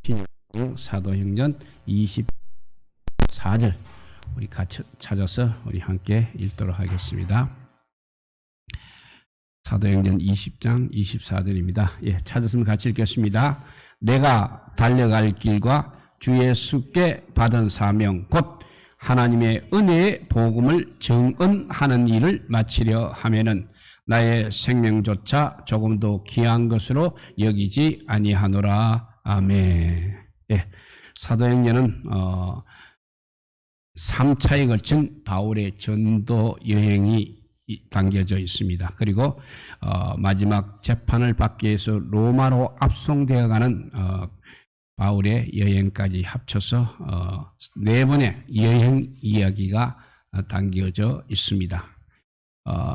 신약 사도행전 24절 우리 같이 찾아서 우리 함께 읽도록 하겠습니다. 사도행전 20장 24절입니다. 예, 찾았으면 같이 읽겠습니다. 내가 달려갈 길과 주 예수께 받은 사명 곧 하나님의 은혜의 복음을 증언하는 일을 마치려 하면은 나의 생명조차 조금도 귀한 것으로 여기지 아니하노라. 아멘. 예, 사도행전은 3차에 걸친 바울의 전도 여행이 담겨져 있습니다. 그리고 마지막 재판을 받기 위해서 로마로 압송되어가는 바울의 여행까지 합쳐서 4번의 여행 이야기가 담겨져 있습니다.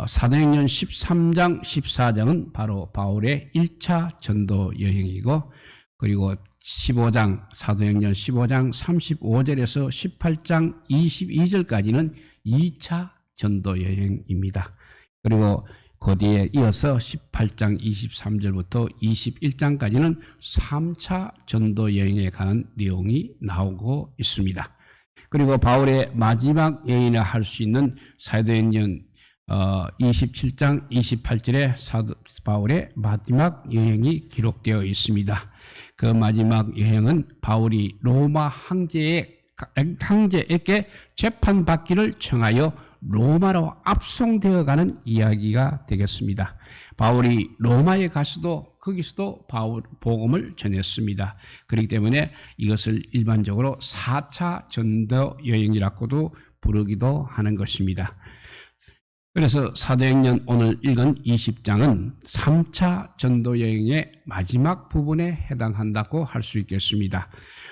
사도행전 13장 14장은 바로 바울의 1차 전도 여행이고, 그리고 15장 사도행전 15장 35절에서 18장 22절까지는 2차 전도 여행입니다. 그리고 그 뒤에 이어서 18장 23절부터 21장까지는 3차 전도 여행에 관한 내용이 나오고 있습니다. 그리고 바울의 마지막 여행이라 할 수 있는 사도행전 27장 28절에 바울의 마지막 여행이 기록되어 있습니다. 그 마지막 여행은 바울이 로마 황제에게 재판받기를 청하여 로마로 압송되어가는 이야기가 되겠습니다. 바울이 로마에 가서도 거기서도 복음을 전했습니다. 그렇기 때문에 이것을 일반적으로 4차 전도 여행이라고도 부르기도 하는 것입니다. 그래서 사도행전 오늘 읽은 20장은 3차 전도 여행의 마지막 부분에 해당한다고 할 수 있겠습니다.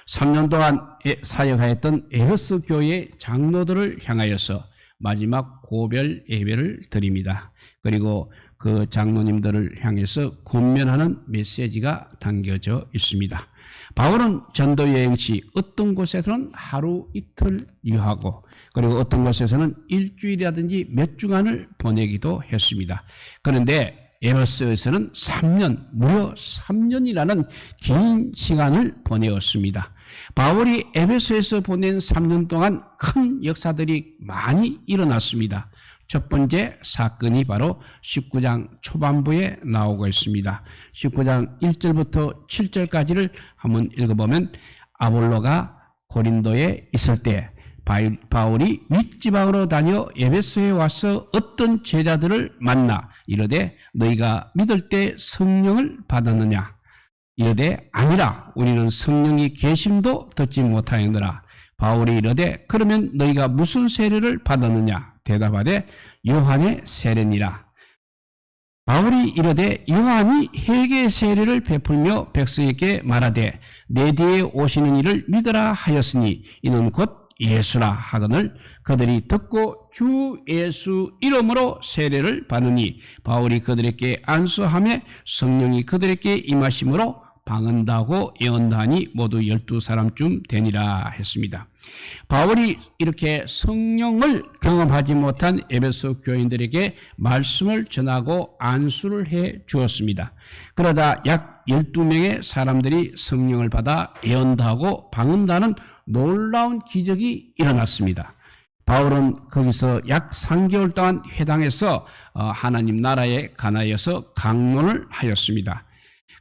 3년 동안 사역하였던 에베소 교회 장로들을 향하여서 마지막 고별 예배를 드립니다. 그리고 그 장로님들을 향해서 권면하는 메시지가 담겨져 있습니다. 바울은 전도 여행 시 어떤 곳에서는 하루 이틀 유하고, 그리고 어떤 곳에서는 일주일이라든지 몇 주간을 보내기도 했습니다. 그런데 에베소에서는 3년, 무려 3년이라는 긴 시간을 보내었습니다. 바울이 에베소에서 보낸 3년 동안 큰 역사들이 많이 일어났습니다. 첫 번째 사건이 바로 19장 초반부에 나오고 있습니다. 19장 1절부터 7절까지를 한번 읽어보면, 아볼로가 고린도에 있을 때 바울이 윗지방으로 다녀 에베소에 와서 어떤 제자들을 만나 이르되 너희가 믿을 때 성령을 받았느냐? 이르되 아니라 우리는 성령이 계심도 듣지 못하였노라. 바울이 이르되 그러면 너희가 무슨 세례를 받았느냐? 대답하되 요한의 세례니라. 바울이 이르되 요한이 회개 세례를 베풀며 백성에게 말하되 내 뒤에 오시는 이를 믿으라 하였으니 이는 곧 예수라 하거늘 그들이 듣고 주 예수 이름으로 세례를 받으니 바울이 그들에게 안수하며 성령이 그들에게 임하심으로 방언다고 예언하니 모두 12사람쯤 되니라 했습니다. 바울이 이렇게 성령을 경험하지 못한 에베소 교인들에게 말씀을 전하고 안수를 해 주었습니다. 그러다 약 12명의 사람들이 성령을 받아 예언하고 방언다는 놀라운 기적이 일어났습니다. 바울은 거기서 약 3개월 동안 회당에서 하나님 나라에 관하여서 강론을 하였습니다.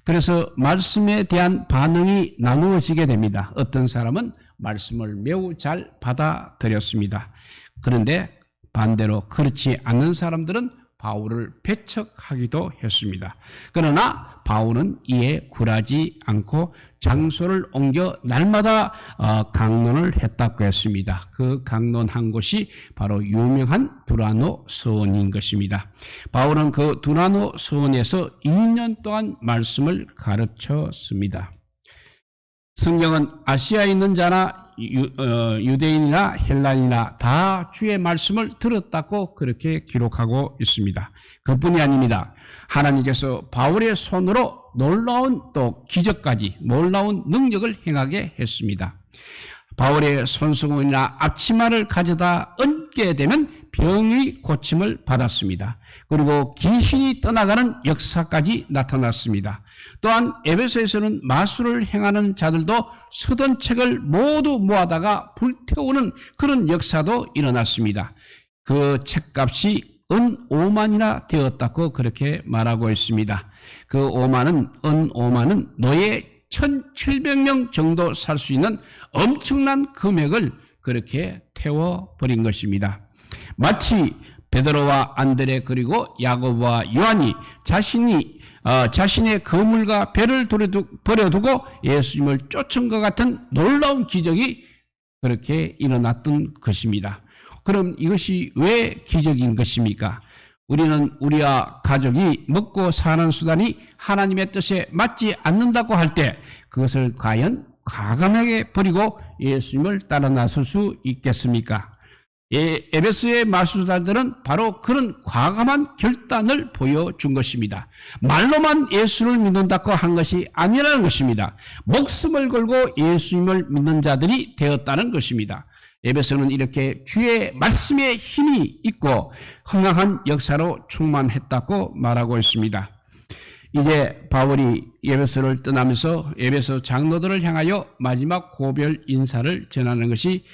그래서 말씀에 대한 반응이 나누어지게 됩니다. 어떤 사람은 말씀을 매우 잘 받아들였습니다. 그런데 반대로 그렇지 않은 사람들은 바울을 배척하기도 했습니다. 그러나 바울은 이에 굴하지 않고 장소를 옮겨 날마다 강론을 했다고 했습니다. 그 강론한 곳이 바로 유명한 두라노 서원인 것입니다. 바울은 그 두라노 서원에서 2년 동안 말씀을 가르쳤습니다. 성경은 아시아에 있는 자나 유대인이나 헬라인이나 다 주의 말씀을 들었다고 그렇게 기록하고 있습니다. 그뿐이 아닙니다. 하나님께서 바울의 손으로 놀라운 또 기적까지 놀라운 능력을 행하게 했습니다. 바울의 손수건이나 앞치마를 가져다 얹게 되면 병이 고침을 받았습니다. 그리고 귀신이 떠나가는 역사까지 나타났습니다. 또한 에베소에서는 마술을 행하는 자들도 쓰던 책을 모두 모아다가 불태우는 그런 역사도 일어났습니다. 그 책값이 은 5만이나 되었다고 그렇게 말하고 있습니다. 그 5만은, 은 5만은 노예 1,700명 정도 살 수 있는 엄청난 금액을 그렇게 태워버린 것입니다. 마치 베드로와 안드레 그리고 야고보와 요한이 자신의 거물과 배를 버려두고 예수님을 쫓은 것 같은 놀라운 기적이 그렇게 일어났던 것입니다. 그럼 이것이 왜 기적인 것입니까? 우리와 가족이 먹고 사는 수단이 하나님의 뜻에 맞지 않는다고 할 때 그것을 과연 과감하게 버리고 예수님을 따라 나설 수 있겠습니까? 에베소의 마술사들은 바로 그런 과감한 결단을 보여준 것입니다. 말로만 예수를 믿는다고 한 것이 아니라는 것입니다. 목숨을 걸고 예수님을 믿는 자들이 되었다는 것입니다. 에베소는 이렇게 주의 말씀에 힘이 있고 흥황한 역사로 충만했다고 말하고 있습니다. 이제 바울이 에베소를 떠나면서 에베소 장로들을 향하여 마지막 고별 인사를 전하는 것이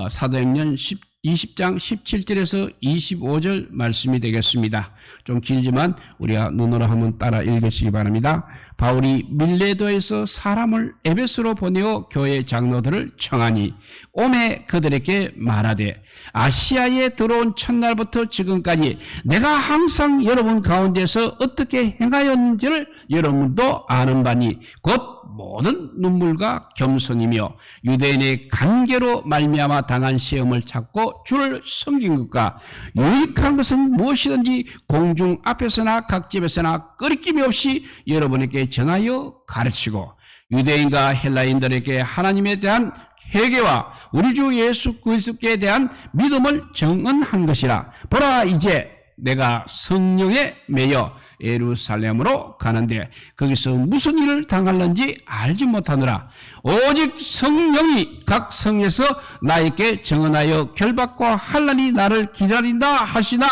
사도행전 20장 17절에서 25절 말씀이 되겠습니다. 좀 길지만 우리가 눈으로 한번 따라 읽으시기 바랍니다. 바울이 밀레도에서 사람을 에베소로 보내어 교회 장로들을 청하니 오매 그들에게 말하되 아시아에 들어온 첫날부터 지금까지 내가 항상 여러분 가운데서 어떻게 행하였는지를 여러분도 아는 바니 곧 모든 눈물과 겸손이며 유대인의 관계로 말미암아 당한 시험을 찾고 주를 섬긴 것과 유익한 것은 무엇이든지 공중 앞에서나 각 집에서나 끄리낌이 없이 여러분에게 전하여 가르치고 유대인과 헬라인들에게 하나님에 대한 회개와 우리 주 예수 그리스도께 대한 믿음을 정언한 것이라. 보라 이제 내가 성령에 매여 예루살렘으로 가는데 거기서 무슨 일을 당할는지 알지 못하노라. 오직 성령이 각 성에서 나에게 정언하여 결박과 환난이 나를 기다린다 하시나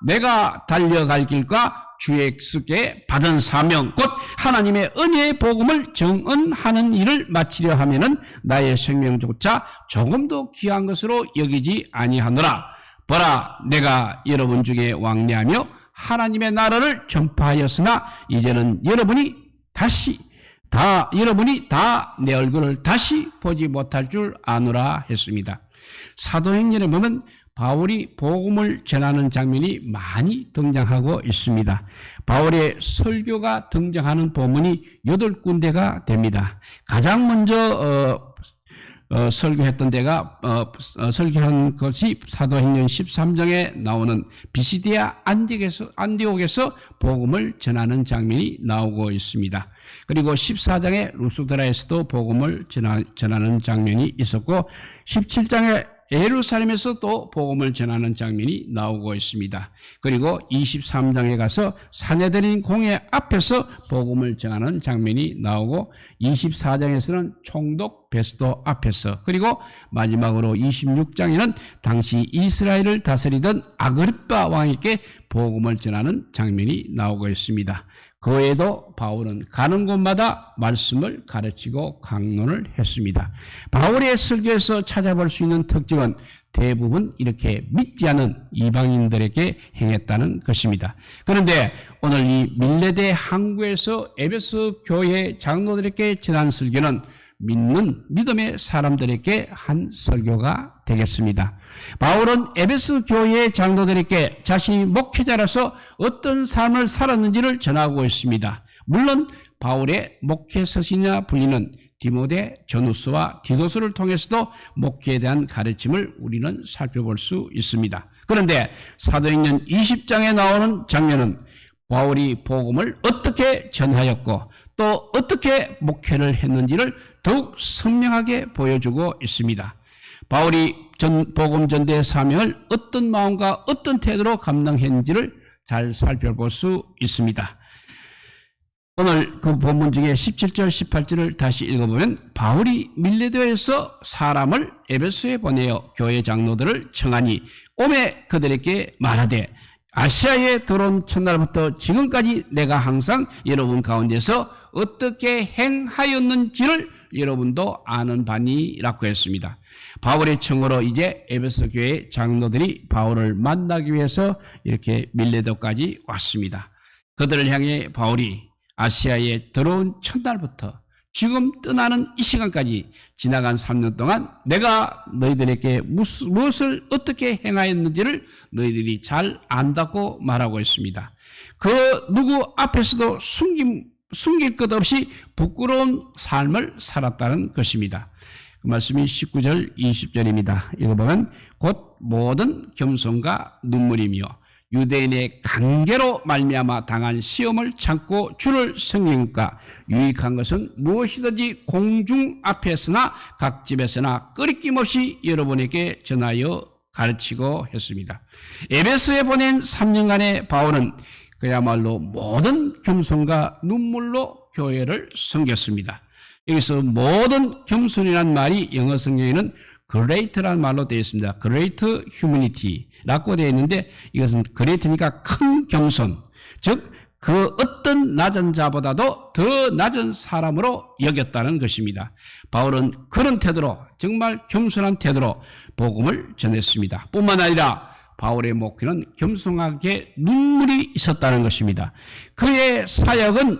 내가 달려갈 길과 주 예수께 받은 사명 곧 하나님의 은혜의 복음을 정언하는 일을 마치려 하면은 나의 생명조차 조금도 귀한 것으로 여기지 아니하노라. 보라 내가 여러분 중에 왕래하며 하나님의 나라를 전파하였으나 이제는 여러분이 다 내 얼굴을 다시 보지 못할 줄 아노라 했습니다. 사도행전에 보면 바울이 복음을 전하는 장면이 많이 등장하고 있습니다. 바울의 설교가 등장하는 본문이 8군데가 됩니다. 가장 먼저 설교했던 데가 설교한 것이 사도행전 13장에 나오는 비시디아 안디옥에서 복음을 전하는 장면이 나오고 있습니다. 그리고 14장에 루스드라에서도 복음을 전하는 장면이 있었고 17장에 예루살렘에서 또 복음을 전하는 장면이 나오고 있습니다. 그리고 23장에 가서 사내들인 공회 앞에서 복음을 전하는 장면이 나오고 24장에서는 총독 베스도 앞에서 그리고 마지막으로 26장에는 당시 이스라엘을 다스리던 아그리빠 왕에게 복음을 전하는 장면이 나오고 있습니다. 그 외에도 바울은 가는 곳마다 말씀을 가르치고 강론을 했습니다. 바울의 설교에서 찾아볼 수 있는 특징은 대부분 이렇게 믿지 않은 이방인들에게 행했다는 것입니다. 그런데 오늘 이 밀레데 항구에서 에베소 교회 장로들에게 전한 설교는 믿는 믿음의 사람들에게 한 설교가 되겠습니다. 바울은 에베소 교회 장로들에게 자신이 목회자라서 어떤 삶을 살았는지를 전하고 있습니다. 물론 바울의 목회 서신이나 불리는 디모데, 전후서와 디도서를 통해서도 목회에 대한 가르침을 우리는 살펴볼 수 있습니다. 그런데 사도행전 20장에 나오는 장면은 바울이 복음을 어떻게 전하였고 또 어떻게 목회를 했는지를 더욱 선명하게 보여주고 있습니다. 바울이 복음 전도의 사명을 어떤 마음과 어떤 태도로 감당했는지를 잘 살펴볼 수 있습니다. 오늘 그 본문 중에 17절, 18절을 다시 읽어보면 바울이 밀레도에서 사람을 에베소에 보내어 교회 장로들을 청하니 오매 그들에게 말하되 아시아에 들어온 첫날부터 지금까지 내가 항상 여러분 가운데서 어떻게 행하였는지를 여러분도 아는 바니라고 했습니다. 바울의 청으로 이제 에베소 교회 장로들이 바울을 만나기 위해서 이렇게 밀레도까지 왔습니다. 그들을 향해 바울이 아시아에 들어온 첫날부터 지금 떠나는 이 시간까지 지나간 3년 동안 내가 너희들에게 무엇을 어떻게 행하였는지를 너희들이 잘 안다고 말하고 있습니다. 그 누구 앞에서도 숨길 것 없이 부끄러운 삶을 살았다는 것입니다. 그 말씀이 19절 20절입니다. 읽어보면 곧 모든 겸손과 눈물이며 유대인의 관계로 말미암아 당한 시험을 참고 주를 섬기니까 유익한 것은 무엇이든지 공중 앞에서나 각 집에서나 꺼리낌 없이 여러분에게 전하여 가르치고 했습니다. 에베소에 보낸 3년간의 바울은 그야말로 모든 겸손과 눈물로 교회를 섬겼습니다. 여기서 모든 겸손이라는 말이 영어 성경에는 great라는 말로 되어 있습니다. great humanity라고 되어 있는데 이것은 great니까 큰 겸손, 즉 그 어떤 낮은 자보다도 더 낮은 사람으로 여겼다는 것입니다. 바울은 그런 태도로 정말 겸손한 태도로 복음을 전했습니다. 뿐만 아니라 바울의 목회는 겸손하게 눈물이 있었다는 것입니다. 그의 사역은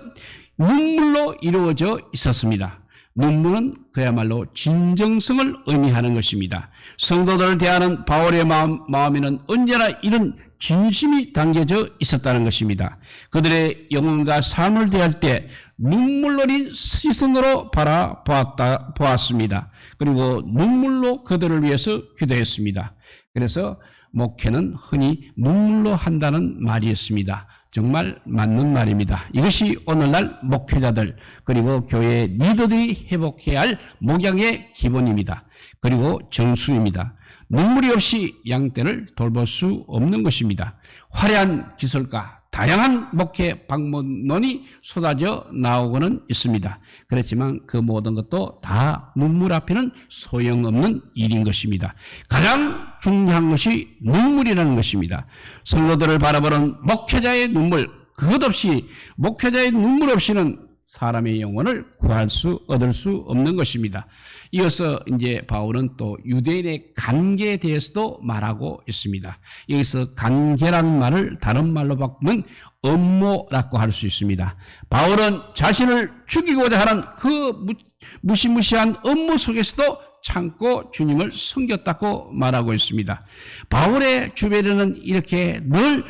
눈물로 이루어져 있었습니다. 눈물은 그야말로 진정성을 의미하는 것입니다. 성도들을 대하는 바울의 마음에는 언제나 이런 진심이 담겨져 있었다는 것입니다. 그들의 영혼과 삶을 대할 때 눈물 어린 시선으로 바라보았습니다. 그리고 눈물로 그들을 위해서 기도했습니다. 그래서 목회는 흔히 눈물로 한다는 말이었습니다. 정말 맞는 말입니다. 이것이 오늘날 목회자들 그리고 교회 리더들이 회복해야 할 목양의 기본입니다. 그리고 정수입니다. 눈물이 없이 양떼를 돌볼 수 없는 것입니다. 화려한 기술과 다양한 목회 방법론이 쏟아져 나오고는 있습니다. 그렇지만 그 모든 것도 다 눈물 앞에는 소용없는 일인 것입니다. 가장 중요한 것이 눈물이라는 것입니다. 성도들을 바라보는 목회자의 눈물, 그것 없이 목회자의 눈물 없이는 사람의 영혼을 얻을 수 없는 것입니다. 이어서 이제 바울은 또 유대인의 관계에 대해서도 말하고 있습니다. 여기서 관계라는 말을 다른 말로 바꾸면 음모라고 할 수 있습니다. 바울은 자신을 죽이고자 하는 그 무시무시한 음모 속에서도 참고 주님을 섬겼다고 말하고 있습니다. 바울의 주변에는 이렇게 늘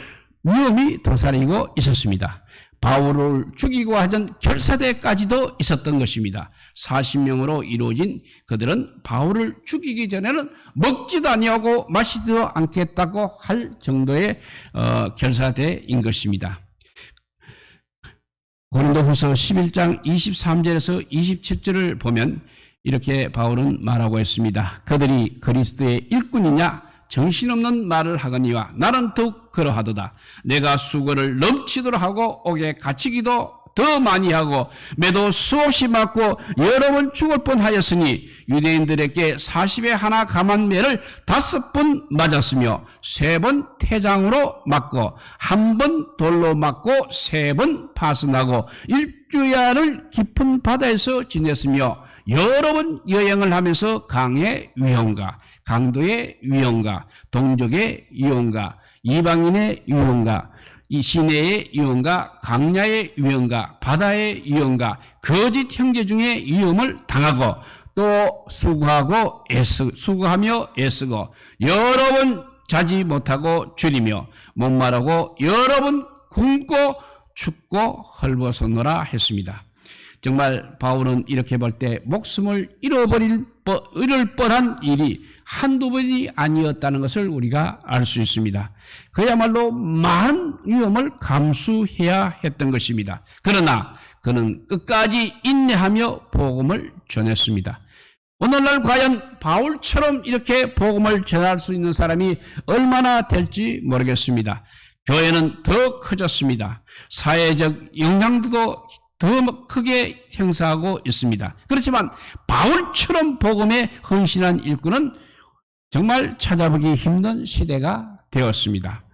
위험이 도사리고 있었습니다. 바울을 죽이고 하던 결사대까지도 있었던 것입니다. 40명으로 이루어진 그들은 바울을 죽이기 전에는 먹지도 아니하고 마시지도 않겠다고 할 정도의 결사대인 것입니다. 고린도후서 11장 23절에서 27절을 보면 이렇게 바울은 말하고 있습니다. 그들이 그리스도의 일꾼이냐 정신없는 말을 하거니와 나는 더욱 그러하도다. 내가 수고를 넘치도록 하고 옥에 갇히기도 더 많이 하고 매도 수없이 맞고 여러 번 죽을 뻔하였으니 유대인들에게 40에 하나 감한 매를 5번 맞았으며 3번 태장으로 맞고 1번 돌로 맞고 3번 파선하고 일주야를 깊은 바다에서 지냈으며 여러 번 여행을 하면서 강의 위험과 강도의 위험과 동족의 위험과 이방인의 위험과 이 시내의 위험과 광야의 위험과 바다의 위험과 거짓 형제 중에 위험을 당하고 또 수고하며 애쓰고 여러 번 자지 못하고 줄이며 목마르고 여러 번 굶고 춥고 헐벗었노라 했습니다. 정말 바울은 이렇게 볼 때 목숨을 잃을 뻔한 일이 한두 번이 아니었다는 것을 우리가 알 수 있습니다. 그야말로 많은 위험을 감수해야 했던 것입니다. 그러나 그는 끝까지 인내하며 복음을 전했습니다. 오늘날 과연 바울처럼 이렇게 복음을 전할 수 있는 사람이 얼마나 될지 모르겠습니다. 교회는 더 커졌습니다. 사회적 영향도도 더 크게 행사하고 있습니다. 그렇지만 바울처럼 복음에 헌신한 일꾼은 정말 찾아보기 힘든 시대가 되었습니다.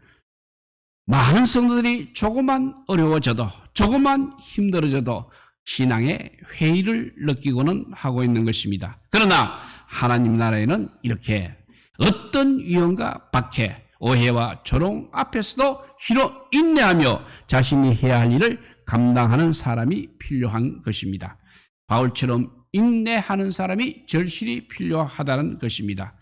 많은 성도들이 조금만 어려워져도, 조금만 힘들어져도 신앙의 회의를 느끼고는 하고 있는 것입니다. 그러나 하나님 나라에는 이렇게 어떤 위험과 박해, 오해와 조롱 앞에서도 휘로 인내하며 자신이 해야 할 일을 감당하는 사람이 필요한 것입니다. 바울처럼 인내하는 사람이 절실히 필요하다는 것입니다.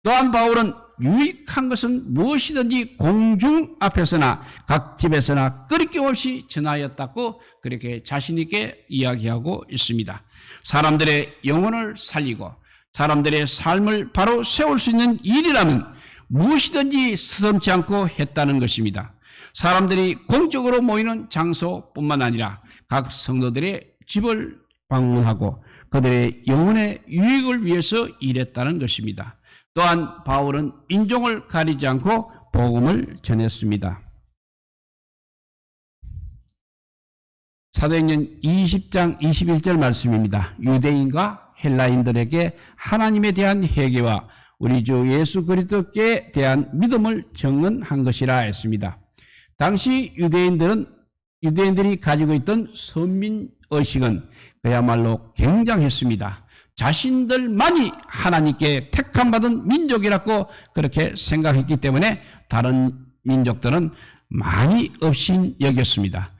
또한 바울은 유익한 것은 무엇이든지 공중 앞에서나 각 집에서나 끊김 없이 전하였다고 그렇게 자신 있게 이야기하고 있습니다. 사람들의 영혼을 살리고 사람들의 삶을 바로 세울 수 있는 일이라면 무엇이든지 스스럼치 않고 했다는 것입니다. 사람들이 공적으로 모이는 장소뿐만 아니라 각 성도들의 집을 방문하고 그들의 영혼의 유익을 위해서 일했다는 것입니다. 또한 바울은 인종을 가리지 않고 복음을 전했습니다. 사도행전 20장 21절 말씀입니다. 유대인과 헬라인들에게 하나님에 대한 회개와 우리 주 예수 그리스도께 대한 믿음을 증언한 것이라 했습니다. 당시 유대인들이 가지고 있던 선민의식은 그야말로 굉장했습니다. 자신들만이 하나님께 택함받은 민족이라고 그렇게 생각했기 때문에 다른 민족들은 많이 업신여겼습니다.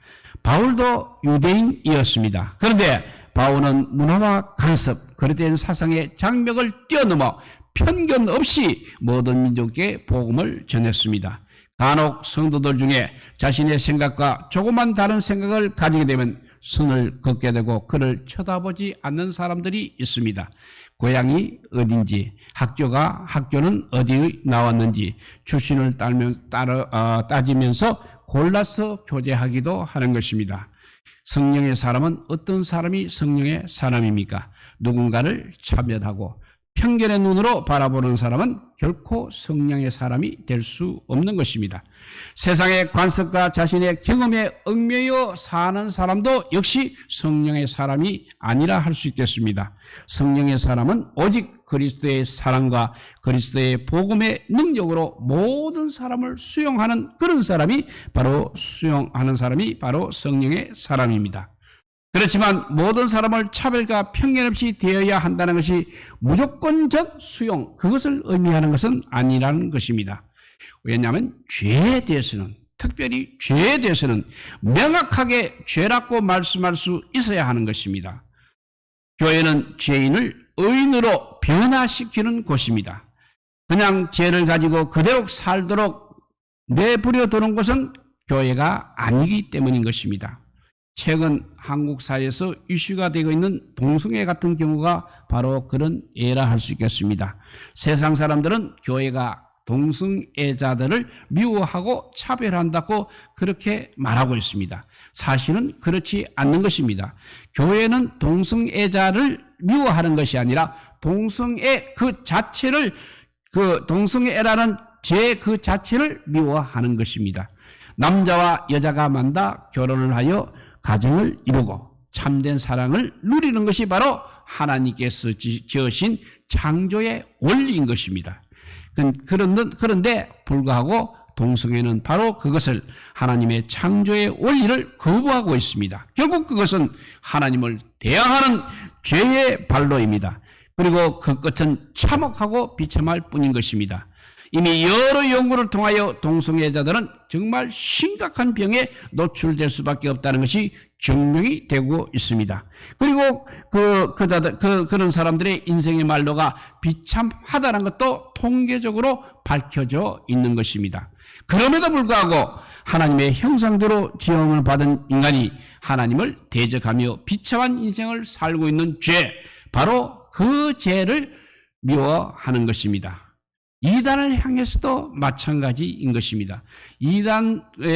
바울도 유대인이었습니다. 그런데 바울은 문화와 간섭, 거래된 사상의 장벽을 뛰어넘어 편견 없이 모든 민족에게 복음을 전했습니다. 간혹 성도들 중에 자신의 생각과 조그만 다른 생각을 가지게 되면 선을 긋게 되고 그를 쳐다보지 않는 사람들이 있습니다. 고향이 어딘지, 학교는 어디에 나왔는지 출신을 따지면서 골라서 교제하기도 하는 것입니다. 성령의 사람은 어떤 사람이 성령의 사람입니까? 누군가를 차별하고 편견의 눈으로 바라보는 사람은 결코 성령의 사람이 될 수 없는 것입니다. 세상의 관습과 자신의 경험에 얽매여 사는 사람도 역시 성령의 사람이 아니라 할 수 있겠습니다. 성령의 사람은 오직 그리스도의 사랑과 그리스도의 복음의 능력으로 모든 사람을 수용하는 그런 사람이 바로 성령의 사람입니다. 그렇지만 모든 사람을 차별과 편견 없이 대해야 한다는 것이 무조건적 수용, 그것을 의미하는 것은 아니라는 것입니다. 왜냐하면 죄에 대해서는, 특별히 죄에 대해서는 명확하게 죄라고 말씀할 수 있어야 하는 것입니다. 교회는 죄인을 의인으로 변화시키는 곳입니다. 그냥 죄를 가지고 그대로 살도록 내버려 두는 것은 교회가 아니기 때문인 것입니다. 최근 한국 사회에서 이슈가 되고 있는 동성애 같은 경우가 바로 그런 예라 할 수 있겠습니다. 세상 사람들은 교회가 동성애자들을 미워하고 차별한다고 그렇게 말하고 있습니다. 사실은 그렇지 않는 것입니다. 교회는 동성애자를 미워하는 것이 아니라 동성애 그 자체를, 동성애라는 죄 그 자체를 미워하는 것입니다. 남자와 여자가 만나 결혼을 하여 가정을 이루고 참된 사랑을 누리는 것이 바로 하나님께서 지으신 창조의 원리인 것입니다. 그런데 불구하고 동성애는 바로 그것을, 하나님의 창조의 원리를 거부하고 있습니다. 결국 그것은 하나님을 대항하는 죄의 발로입니다. 그리고 그 끝은 참혹하고 비참할 뿐인 것입니다. 이미 여러 연구를 통하여 동성애자들은 정말 심각한 병에 노출될 수밖에 없다는 것이 증명이 되고 있습니다. 그리고 그런 사람들의 인생의 말로가 비참하다는 것도 통계적으로 밝혀져 있는 것입니다. 그럼에도 불구하고 하나님의 형상대로 지음을 받은 인간이 하나님을 대적하며 비참한 인생을 살고 있는 죄, 바로 그 죄를 미워하는 것입니다. 이단을 향해서도 마찬가지인 것입니다. 이단을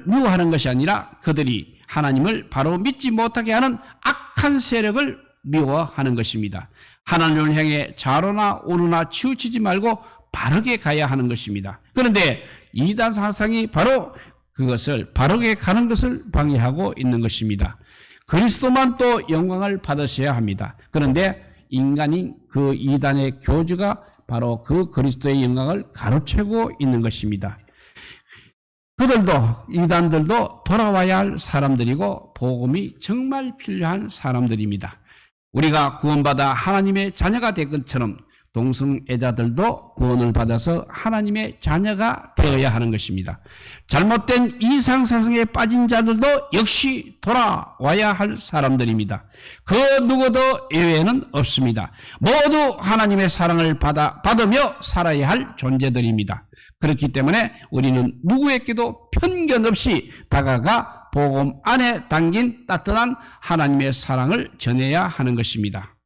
미워하는 것이 아니라 그들이 하나님을 바로 믿지 못하게 하는 악한 세력을 미워하는 것입니다. 하나님을 향해 좌로나 우로나 치우치지 말고 바르게 가야 하는 것입니다. 그런데 이단 사상이 바로 그것을 바르게 가는 것을 방해하고 있는 것입니다. 그리스도만 또 영광을 받으셔야 합니다. 그런데 인간인 그 이단의 교주가 바로 그 그리스도의 영광을 가로채고 있는 것입니다. 그들도 이단들도 돌아와야 할 사람들이고 복음이 정말 필요한 사람들입니다. 우리가 구원받아 하나님의 자녀가 된 것처럼 동성애자들도 구원을 받아서 하나님의 자녀가 되어야 하는 것입니다. 잘못된 이상사상에 빠진 자들도 역시 돌아와야 할 사람들입니다. 그 누구도 예외는 없습니다. 모두 하나님의 사랑을 받으며 살아야 할 존재들입니다. 그렇기 때문에 우리는 누구에게도 편견 없이 다가가 복음 안에 담긴 따뜻한 하나님의 사랑을 전해야 하는 것입니다.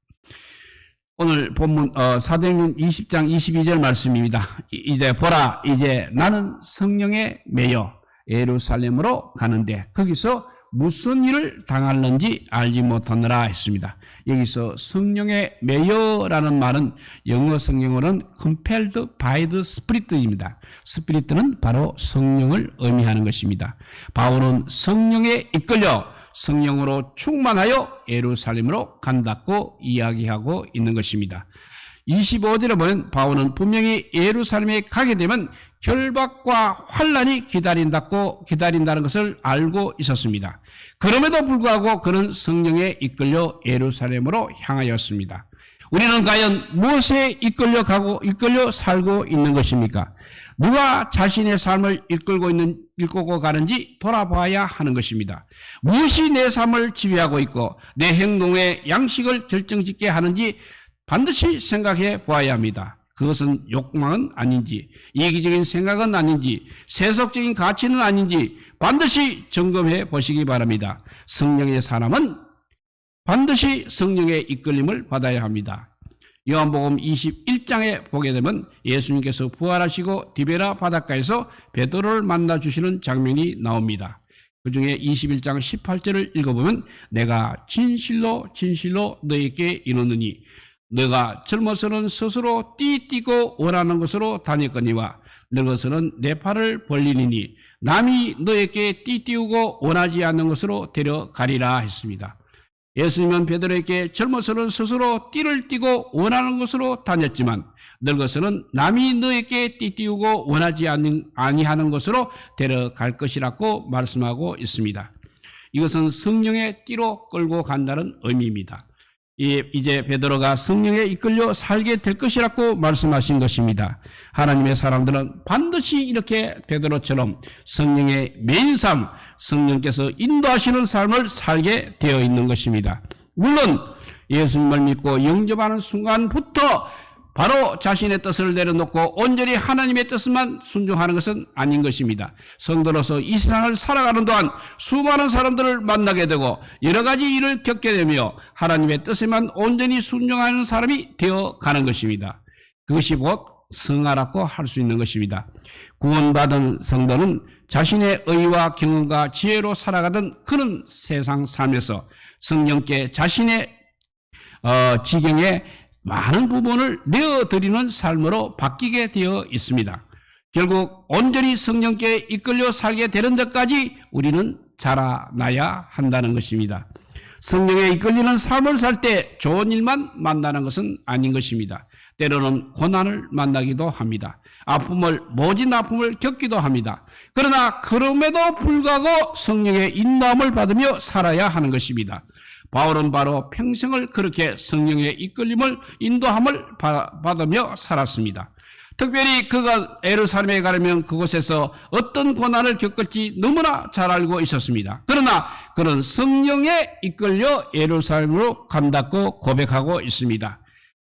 오늘 본문 사도행전 20장 22절 말씀입니다. 이제 보라, 이제 나는 성령에 매여 예루살렘으로 가는데 거기서 무슨 일을 당할는지 알지 못하느라 했습니다. 여기서 성령에 매여라는 말은 영어 성경어로는 compelled by the Spirit입니다. 스피릿은 바로 성령을 의미하는 것입니다. 바울은 성령에 이끌려 성령으로 충만하여 예루살렘으로 간다고 이야기하고 있는 것입니다. 25절에 보면 바울은 분명히 예루살렘에 가게 되면 결박과 환란이 기다린다는 것을 알고 있었습니다. 그럼에도 불구하고 그는 성령에 이끌려 예루살렘으로 향하였습니다. 우리는 과연 무엇에 이끌려 살고 있는 것입니까? 누가 자신의 삶을 이끌고 가는지 돌아봐야 하는 것입니다. 무엇이 내 삶을 지배하고 있고 내 행동의 양식을 결정짓게 하는지 반드시 생각해 보아야 합니다. 그것은 욕망은 아닌지, 이기적인 생각은 아닌지, 세속적인 가치는 아닌지 반드시 점검해 보시기 바랍니다. 성령의 사람은 반드시 성령의 이끌림을 받아야 합니다. 요한복음 21장에 보게 되면 예수님께서 부활하시고 디베라 바닷가에서 베드로를 만나 주시는 장면이 나옵니다. 그 중에 21장 18절을 읽어보면 내가 진실로 진실로 너에게 이르노니 너가 젊어서는 스스로 띠띠고 원하는 것으로 다녔거니와 늙어서는 내 팔을 벌리니 남이 너에게 띠띠우고 원하지 않는 것으로 데려가리라 했습니다. 예수님은 베드로에게 젊어서는 스스로 띠를 띠고 원하는 것으로 다녔지만 늙어서는 남이 너에게 띠띠우고 원하지 아니하는 것으로 데려갈 것이라고 말씀하고 있습니다. 이것은 성령의 띠로 끌고 간다는 의미입니다. 이제 베드로가 성령에 이끌려 살게 될 것이라고 말씀하신 것입니다. 하나님의 사람들은 반드시 이렇게 베드로처럼 성령의 매인 삶, 성령께서 인도하시는 삶을 살게 되어 있는 것입니다. 물론 예수님을 믿고 영접하는 순간부터 바로 자신의 뜻을 내려놓고 온전히 하나님의 뜻만 순종하는 것은 아닌 것입니다. 성도로서 이 세상을 살아가는 동안 수많은 사람들을 만나게 되고 여러 가지 일을 겪게 되며 하나님의 뜻에만 온전히 순종하는 사람이 되어가는 것입니다. 그것이 곧 성화라고 할 수 있는 것입니다. 구원받은 성도는 자신의 의와 경험과 지혜로 살아가던 그런 세상 삶에서 성령께 자신의 지경에 많은 부분을 내어드리는 삶으로 바뀌게 되어 있습니다. 결국 온전히 성령께 이끌려 살게 되는 데까지 우리는 자라나야 한다는 것입니다. 성령에 이끌리는 삶을 살 때 좋은 일만 만나는 것은 아닌 것입니다. 때로는 고난을 만나기도 합니다. 모진 아픔을 겪기도 합니다. 그러나 그럼에도 불구하고 성령의 인도함을 받으며 살아야 하는 것입니다. 바울은 바로 평생을 그렇게 성령의 이끌림을 인도함을 받으며 살았습니다. 특별히 그가 예루살렘에 가려면 그곳에서 어떤 고난을 겪을지 너무나 잘 알고 있었습니다. 그러나 그는 성령에 이끌려 예루살렘으로 간다고 고백하고 있습니다.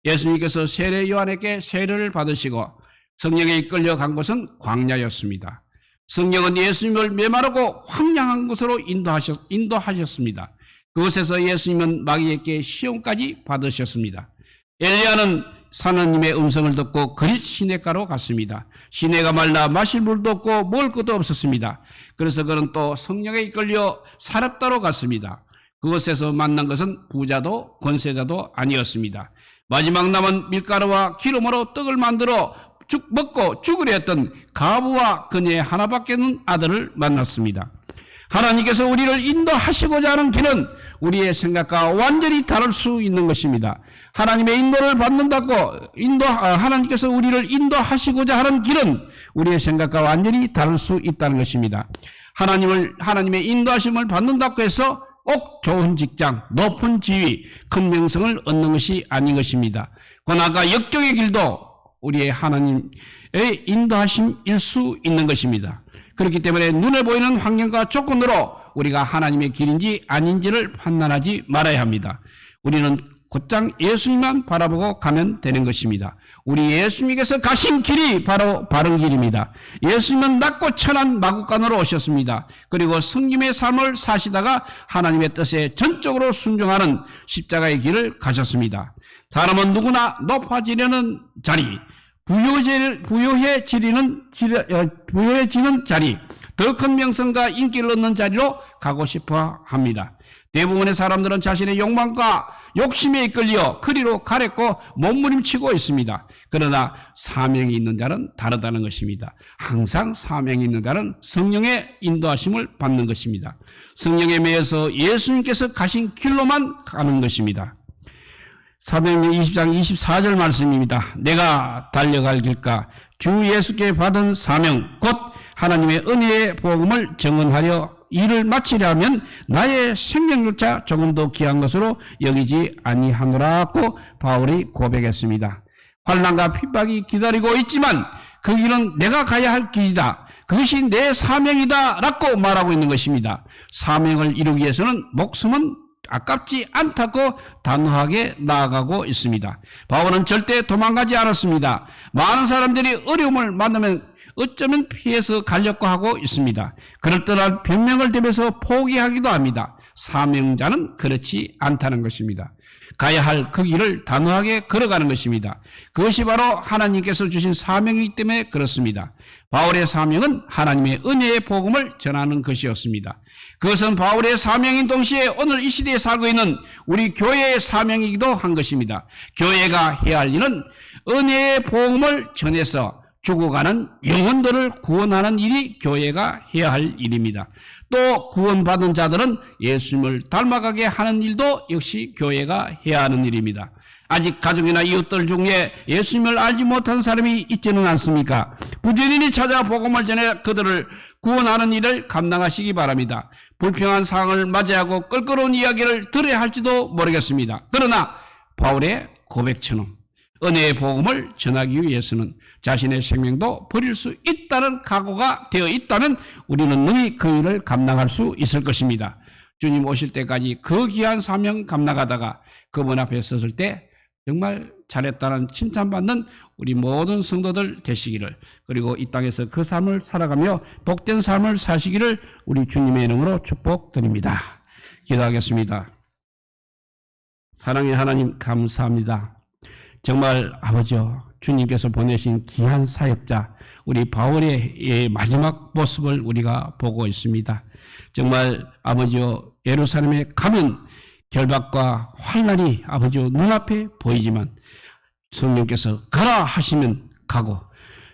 예수님께서 세례 요한에게 세례를 받으시고 성령에 이끌려 간 곳은 광야였습니다. 성령은 예수님을 메마르고 황량한 곳으로 인도하셨습니다. 그곳에서 예수님은 마귀에게 시험까지 받으셨습니다. 엘리야는 하나님의 음성을 듣고 그릿 시냇가로 갔습니다. 시내가 말라 마실 물도 없고 먹을 것도 없었습니다. 그래서 그는 또 성령에 이끌려 사렙다로 갔습니다. 그곳에서 만난 것은 부자도 권세자도 아니었습니다. 마지막 남은 밀가루와 기름으로 떡을 만들어 먹고 죽으려 했던 가부와 그녀의 하나밖에 없는 아들을 만났습니다. 하나님께서 우리를 인도하시고자 하는 길은 우리의 생각과 완전히 다를 수 있는 것입니다. 하나님의 인도를 받는다고 하나님께서 우리를 인도하시고자 하는 길은 우리의 생각과 완전히 다를 수 있다는 것입니다. 하나님의 인도하심을 받는다고 해서 꼭 좋은 직장, 높은 지위, 큰 명성을 얻는 것이 아닌 것입니다. 고난과 역경의 길도 우리의 하나님의 인도하심일 수 있는 것입니다. 그렇기 때문에 눈에 보이는 환경과 조건으로 우리가 하나님의 길인지 아닌지를 판단하지 말아야 합니다. 우리는 곧장 예수님만 바라보고 가면 되는 것입니다. 우리 예수님께서 가신 길이 바로 바른 길입니다. 예수님은 낮고 천한 마구간으로 오셨습니다. 그리고 성김의 삶을 사시다가 하나님의 뜻에 전적으로 순종하는 십자가의 길을 가셨습니다. 사람은 누구나 높아지려는 자리, 부유해지는 자리, 더 큰 명성과 인기를 얻는 자리로 가고 싶어 합니다. 대부분의 사람들은 자신의 욕망과 욕심에 이끌려 그리로 가랬고 몸부림치고 있습니다. 그러나 사명이 있는 자는 다르다는 것입니다. 항상 사명이 있는 자는 성령의 인도하심을 받는 것입니다. 성령에 매여서 예수님께서 가신 길로만 가는 것입니다. 사도행전 20장 24절 말씀입니다. 내가 달려갈 길가 주 예수께 받은 사명 곧 하나님의 은혜의 복음을 증언하려 일을 마치려면 나의 생명조차 조금 더 귀한 것으로 여기지 아니하노라고 바울이 고백했습니다. 환난과 핍박이 기다리고 있지만 그 길은 내가 가야 할 길이다. 그것이 내 사명이다 라고 말하고 있는 것입니다. 사명을 이루기 위해서는 목숨은 아깝지 않다고 단호하게 나아가고 있습니다. 바울은 절대 도망가지 않았습니다. 많은 사람들이 어려움을 만나면 어쩌면 피해서 가려고 하고 있습니다. 그럴 때는 변명을 대면서 포기하기도 합니다. 사명자는 그렇지 않다는 것입니다. 가야 할 그 길을 단호하게 걸어가는 것입니다. 그것이 바로 하나님께서 주신 사명이기 때문에 그렇습니다. 바울의 사명은 하나님의 은혜의 복음을 전하는 것이었습니다. 그것은 바울의 사명인 동시에 오늘 이 시대에 살고 있는 우리 교회의 사명이기도 한 것입니다. 교회가 해야 할 일은 은혜의 복음을 전해서 죽어가는 영혼들을 구원하는 일이 교회가 해야 할 일입니다. 또 구원받은 자들은 예수님을 닮아가게 하는 일도 역시 교회가 해야 하는 일입니다. 아직 가족이나 이웃들 중에 예수님을 알지 못한 사람이 있지는 않습니까? 부지런히 찾아 복음을 전해 그들을 구원하는 일을 감당하시기 바랍니다. 불평한 상황을 맞이하고 껄끄러운 이야기를 들어야 할지도 모르겠습니다. 그러나 바울의 고백처럼 은혜의 복음을 전하기 위해서는 자신의 생명도 버릴 수 있다는 각오가 되어 있다면 우리는 능히 그 일을 감당할 수 있을 것입니다. 주님 오실 때까지 그 귀한 사명 감당하다가 그분 앞에 섰을 때 정말 잘했다는 칭찬받는 우리 모든 성도들 되시기를, 그리고 이 땅에서 그 삶을 살아가며 복된 삶을 사시기를 우리 주님의 이름으로 축복드립니다. 기도하겠습니다. 사랑의 하나님 감사합니다. 정말 아버지요, 주님께서 보내신 귀한 사역자 우리 바울의 마지막 모습을 우리가 보고 있습니다. 정말 아버지요, 예루살렘에 가면 결박과 환난이 아버지요 눈앞에 보이지만 성령께서 가라 하시면 가고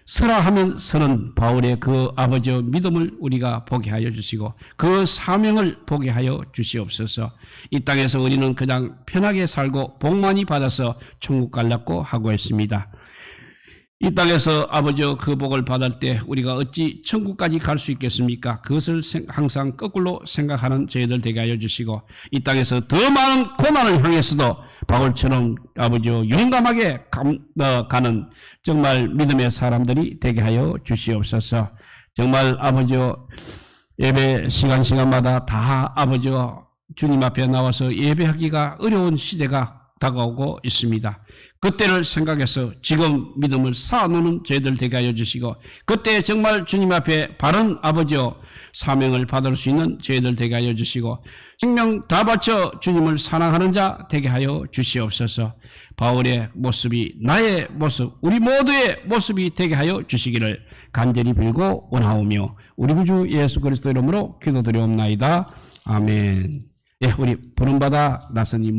서라 하면 서는 바울의 그 아버지의 믿음을 우리가 보게 하여 주시고 그 사명을 보게 하여 주시옵소서. 이 땅에서 우리는 그냥 편하게 살고 복 많이 받아서 천국 가려고 하고 있습니다. 이 땅에서 아버지의 그 복을 받을 때 우리가 어찌 천국까지 갈 수 있겠습니까? 그것을 항상 거꾸로 생각하는 저희들 되게 하여 주시고 이 땅에서 더 많은 고난을 향해서도 바울처럼 아버지의 용감하게 가는 정말 믿음의 사람들이 되게 하여 주시옵소서. 정말 아버지의 예배 시간마다 다 아버지의 주님 앞에 나와서 예배하기가 어려운 시대가 다가오고 있습니다. 그때를 생각해서 지금 믿음을 쌓아놓는 저희들 되게 하여 주시고 그때 정말 주님 앞에 바른 아버지여 사명을 받을 수 있는 저희들 되게 하여 주시고 생명 다 바쳐 주님을 사랑하는 자 되게 하여 주시옵소서. 바울의 모습이 나의 모습, 우리 모두의 모습이 되게 하여 주시기를 간절히 빌고 원하오며 우리 구주 예수 그리스도 이름으로 기도드리옵나이다. 아멘. 예, 우리 부름받아 나서니